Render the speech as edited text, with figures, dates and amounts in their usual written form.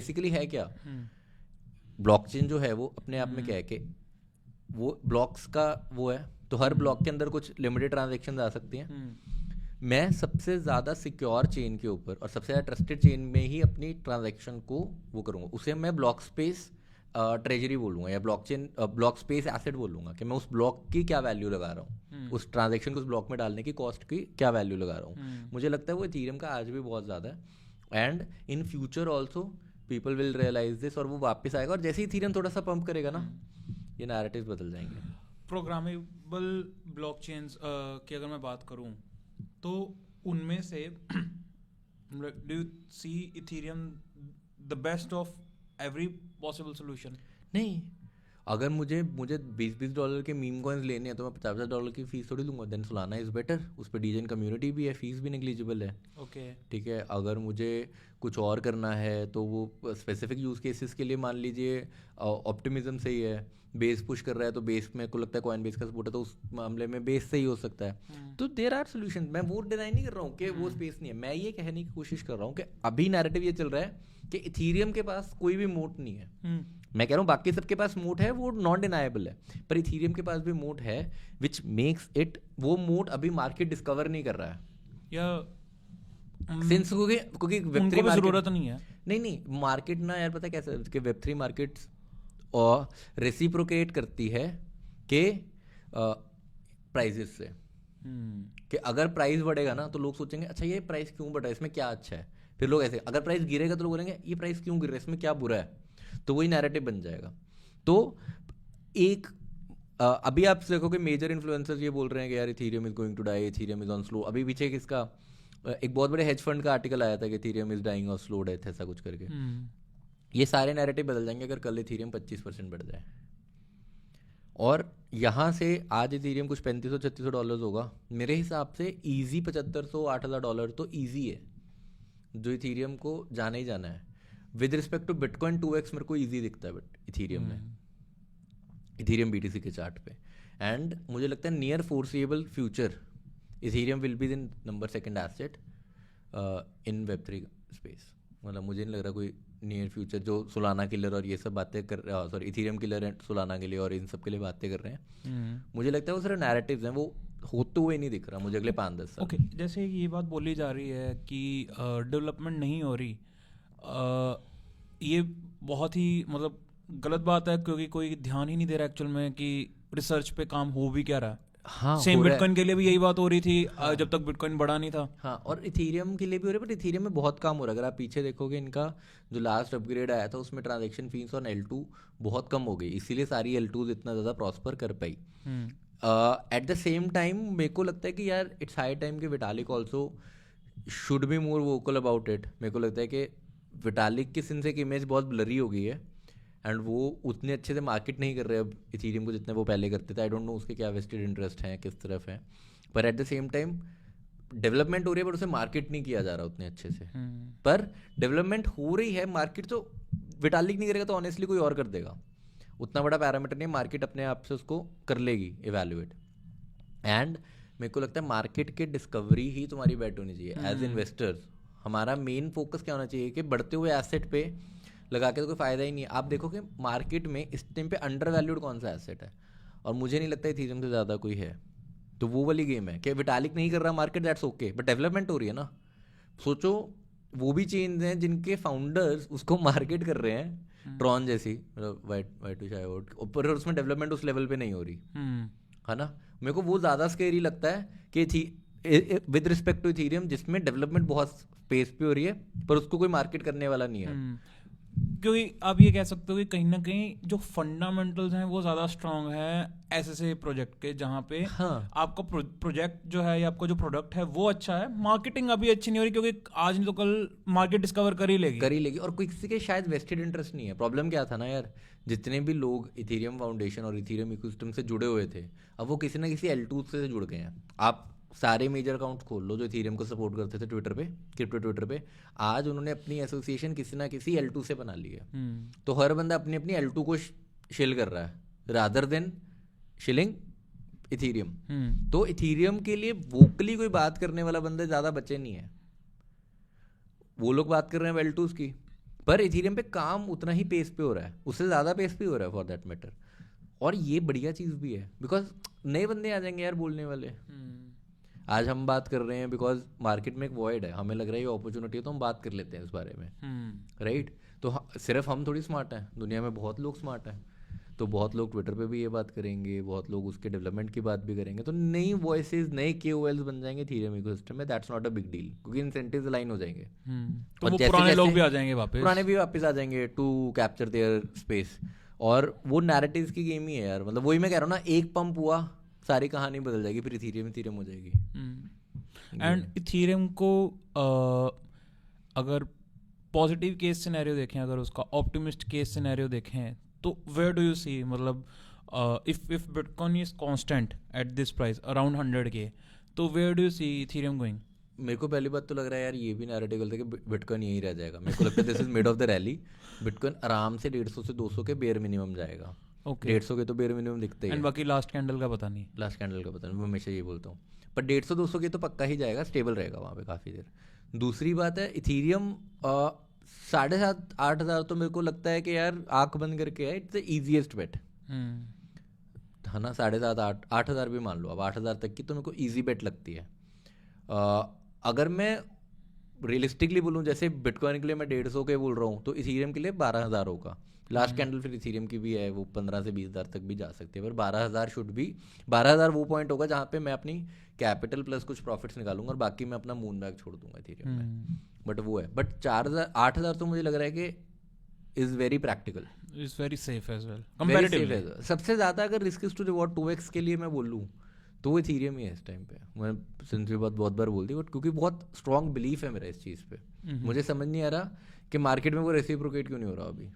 Basically है क्या, blockchain जो है वो अपने आप में क्या है कि वो ब्लॉक्स का वो है, तो हर ब्लॉक के अंदर कुछ लिमिटेड ट्रांजेक्शन आ सकती हैं। मैं सबसे ज़्यादा सिक्योर चेन के ऊपर और सबसे ज़्यादा ट्रस्टेड चेन में ही अपनी ट्रांजैक्शन को वो करूँगा, उसे मैं ब्लॉक स्पेस ट्रेजरी बोलूँगा या ब्लॉकचेन ब्लॉक स्पेस एसेट बोलूँगा कि मैं उस ब्लॉक की क्या वैल्यू लगा रहा हूँ, उस ट्रांजैक्शन को उस ब्लॉक में डालने की कॉस्ट की क्या वैल्यू लगा रहा हूँ। मुझे लगता है वो इथेरियम का आज भी बहुत ज़्यादा है, and in future also people will realize this, और वो वापस आएगा, और जैसे ही इथेरियम थोड़ा सा पंप करेगा ना, ये नैरेटिव्स बदल जाएंगे। प्रोग्रामेबल ब्लॉकचेन्स की अगर मैं बात करूं तो उनमें से do you see Ethereum the best of every possible solution? नहीं, अगर मुझे $20 के मीम कॉइन्स लेने हैं तो मैं $50 की फीस थोड़ी लूँगा, देन सोलाना इज़ बेटर, उस पर डीजेन कम्युनिटी भी है, फीस भी नेग्लिजिबल है। ओके, ठीक है, अगर मुझे कुछ और करना है तो वो स्पेसिफिक यूज़ केसेस के लिए मान लीजिए ऑप्टिमिज्म सही है, बेस पुश कर रहा है तो बेस में को लगता है कॉइन बेस का सपोर्ट है तो उस मामले में बेस सही हो सकता है। तो देयर आर सोल्यूशन, मैं वो डिनाई नहीं कर रहा हूँ कि वो स्पेस नहीं है, मैं ये कहने की कोशिश कर रहा हूँ कि अभी नैरेटिव ये चल रहा है कि इथेरियम के पास कोई भी मोट नहीं है। मैं कह रहा हूँ बाकी सबके पास मोट है, वो नॉन डिनाइबल है, पर इथेरियम के पास भी मोट है, विच मेक्स इट, वो मोट अभी मार्केट डिस्कवर नहीं कर रहा है, या सिंस क्योंकि वेब थ्री जरूरत नहीं है। नहीं मार्केट ना यार, पता है कैसे कि वेब थ्री मार्केट और रेसिप्रोकेट करती है कि प्राइजेस से, कि अगर प्राइस बढ़ेगा ना तो लोग सोचेंगे अच्छा ये प्राइस क्यों बढ़ रहा है, इसमें क्या अच्छा है, फिर लोग ऐसे, अगर प्राइस गिरेगा तो लोग बोलेंगे ये प्राइस क्यों गिर रहा है, इसमें क्या बुरा है, तो वही नैरेटिव बन जाएगा। तो एक अभी आप देखोगे मेजर इन्फ्लुएंसर्स ये बोल रहे हैं कि यार Ethereum is going to die, Ethereum is on slow. अभी पीछे किसका एक बहुत बड़े हेज फंड का आर्टिकल आया था कि Ethereum is dying of slow death, ऐसा कुछ करके। ये सारे नैरेटिव बदल जाएंगे अगर कल इथेरियम 25% बढ़ जाए, और यहाँ से आज इथेरियम कुछ $3500-3600 होगा, मेरे हिसाब से ईजी $7500-8000 तो ईजी है जो इथेरियम को जाना ही जाना है। With respect to bitcoin 2x मेरे को ईजी दिखता है बट इथेरियम में, इथेरियम BTC के चार्ट पे, एंड मुझे लगता है near foreseeable future Ethereum will be the number 2 asset in Web3 space. मतलब मुझे नहीं लग रहा कोई नियर फ्यूचर जो सोलाना किलर और ये सब बातें कर रहे हैं, sorry Ethereum killer and Solana के लिए और इन सब के लिए बातें कर रहे हैं, मुझे लगता है वो सिर्फ नैरेटिव्स हैं, वो होते हुए नहीं दिख रहा मुझे अगले 5-10 साल। ओके, जैसे ये बात बोली जा रही है कि डेवलपमेंट नहीं हो रही, ये बहुत ही मतलब गलत बात है, क्योंकि कोई ध्यान ही नहीं दे रहा एक्चुअल में कि रिसर्च पे काम हो भी क्या रहा है। हाँ, सेम बिटकॉइन के लिए भी यही बात हो रही थी, जब तक बिटकॉइन बढ़ा नहीं था। हाँ, और इथेरियम के लिए भी हो रहा है, बट इथेरियम में बहुत काम हो रहा है। अगर आप पीछे देखोगे इनका जो लास्ट अपग्रेड आया था उसमें ट्रांजैक्शन फीस और L2 बहुत कम हो गई, इसीलिए सारी L2s इतना ज़्यादा प्रॉस्पर कर पाई। एट द सेम टाइम मेरे को लगता है कि यार इट्स हाई टाइम कि Vitalik also should be more vocal about it. मेरे को लगता है कि विटालिक की सिंस एक इमेज बहुत ब्लरी हो गई है, एंड वो उतने अच्छे से मार्केट नहीं कर रहे अब इथेरियम को जितने वो पहले करते थे। आई डोंट नो उसके क्या वेस्टेड इंटरेस्ट हैं, किस तरफ हैं, पर at the same time development हो रही है पर उसे मार्केट नहीं किया जा रहा उतने अच्छे से। पर डेवलपमेंट हो रही है, मार्केट तो विटालिक नहीं करेगा तो ऑनेस्टली कोई और कर देगा, उतना बड़ा पैरामीटर नहीं, मार्केट अपने आप से उसको कर लेगी इवेल्युएट। एंड मेरे को लगता है मार्केट के डिस्कवरी ही तुम्हारी बेट होनी चाहिए एज इन्वेस्टर्स। हमारा मेन फोकस क्या होना चाहिए कि बढ़ते हुए एसेट पे लगा के तो कोई फ़ायदा ही नहीं है। आप देखो कि मार्केट में इस टाइम पे अंडर वैल्यूड कौन सा एसेट है, और मुझे नहीं लगता इथेरियम से ज़्यादा कोई है। तो वो वाली गेम है कि विटालिक नहीं कर रहा market, that's okay, but development हो रही है ना। सोचो वो भी चेंज हैं जिनके फाउंडर्स उसको मार्केट कर रहे हैं, ट्रॉन जैसी, मतलब वाइट ऊपर, उसमें डेवलपमेंट उस लेवल पे नहीं हो रही है ना। मेरे को वो ज़्यादा स्केरी लगता है कि विद रिस्पेक्ट टू इथेरियम जिसमें डेवलपमेंट बहुत स्पेस पे हो रही है पर उसको कोई मार्केट करने वाला नहीं है। क्योंकि आप ये कह सकते हो कि कहीं ना कहीं जो फंडामेंटल्स हैं वो ज़्यादा स्ट्रांग है ऐसे प्रोजेक्ट के, जहाँ पे आपका प्रोजेक्ट जो है या आपका जो प्रोडक्ट है वो अच्छा है, मार्केटिंग अभी अच्छी नहीं हो रही, क्योंकि आज नहीं तो कल मार्केट डिस्कवर कर ही लेगी। और किसी के शायद वेस्टेड इंटरेस्ट नहीं है। प्रॉब्लम क्या था ना यार, जितने भी लोग इथेरियम फाउंडेशन और इथेरियम इकोसिस्टम से जुड़े हुए थे, अब वो किसी ना किसी L2 से जुड़ गए हैं। आप सारे मेजर अकाउंट खोल लो जो इथेरियम को सपोर्ट करते थे ट्विटर पे, क्रिप्टो ट्विटर पे, आज उन्होंने अपनी एसोसिएशन किसी ना किसी L2 से बना ली है। तो हर बंदा अपनी अपनी L2 को शिल कर रहा है रादर देन शिलिंग इथेरियम। तो इथेरियम के लिए वोकली कोई बात करने वाला बंदा ज़्यादा बचे नहीं है। वो लोग बात कर रहे हैं L2s की, पर इथीरियम पे काम उतना ही पेस पे हो रहा है, उससे ज़्यादा पेस पे हो रहा है फॉर दैट मैटर। और ये बढ़िया चीज़ भी है बिकॉज नए बंदे आ जाएंगे यार बोलने वाले। आज हम बात कर रहे हैं बिकॉज मार्केट में एक वॉइड है, हमें लग रहा है ये अपॉर्चुनिटी है तो हम बात कर लेते हैं इस बारे में, राइट। तो सिर्फ हम थोड़ी स्मार्ट हैं, दुनिया में बहुत लोग स्मार्ट हैं, तो बहुत लोग ट्विटर पे भी ये बात करेंगे, बहुत लोग उसके डेवलपमेंट की बात भी करेंगे, तो नई वॉइसेस नए KOLs बन जाएंगे इथीरियम इकोसिस्टम में। That's not a big deal क्योंकि इंसेंटिव्स अलाइन हो जाएंगे। तो वो पुराने लोग भी आ जाएंगे वापस, पुराने भी वापस आ जाएंगे टू कैप्चर देयर स्पेस। और वो नैरेटिव्स की गेम ही है यार, मतलब वही मैं कह रहा हूँ ना, एक पंप हुआ सारी कहानी बदल जाएगी, फिर इथीरियम हो जाएगी। एंड इथीरियम को अगर पॉजिटिव केस सिनेरियो देखें, अगर उसका ऑप्टिमिस्ट केस सिनेरियो देखें, तो वेयर डू यू सी, मतलब if Bitcoin is constant at this price around 100K, तो where do you see Ethereum going? मेरे को पहली बात तो लग रहा है यार ये भी नैरेटिव गलत है कि बिटकॉइन यहीं रह जाएगा। मेरे को लगता है this is mid of the rally, bitcoin आराम से 150 से 200 के बेयर मिनिमम जाएगा। 150 के तो बेयर मिनिमम दिखते हैं, बाकी लास्ट कैंडल का पता नहीं, मैं हमेशा ये बोलता हूँ, पर 150-200 के तो पक्का ही जाएगा, स्टेबल रहेगा वहाँ पे काफ़ी देर। दूसरी बात है इथीरियम 7,500-8 हज़ार तो मेरे को लगता है कि यार आंख बंद करके है, इट्स द ईजीएस्ट बेट है ना। 7,500-8 हज़ार भी मान लो, अब 8 हज़ार तक की तो मेरे को ईजी बेट लगती है। अगर मैं रियलिस्टिकली बोलूँ, जैसे बिटकॉइन के लिए मैं 150 के बोल रहा हूँ, तो इथीरियम के लिए 12,000 होगा लास्ट कैंडल। फिर इथीरियम की भी है वो 15 से 20 हज़ार तक भी जा सकती है, पर 12,000 शुड भी 12,000 वो पॉइंट होगा जहाँ पे मैं अपनी कैपिटल प्लस कुछ प्रॉफिट्स निकालूंगा और बाकी मैं अपना मून बैग छोड़ दूंगा इथीरियम में। बट वो है, बट 4,000-8,000 तो मुझे लग रहा है कि is very practical, is very safe as well comparatively. सबसे ज़्यादा अगर रिस्क टू रिवॉर्ड 2x के लिए मैं बोलूँ तो इथीरियम ही है इस टाइम पे। मैं सिंस बहुत बार बोल दी, बट क्योंकि बहुत स्ट्रॉन्ग बिलीफ है मेरा इस चीज़ पे, मुझे समझ नहीं आ रहा कि मार्केट में वो रेसिप्रोकेट क्यों नहीं हो रहा अभी।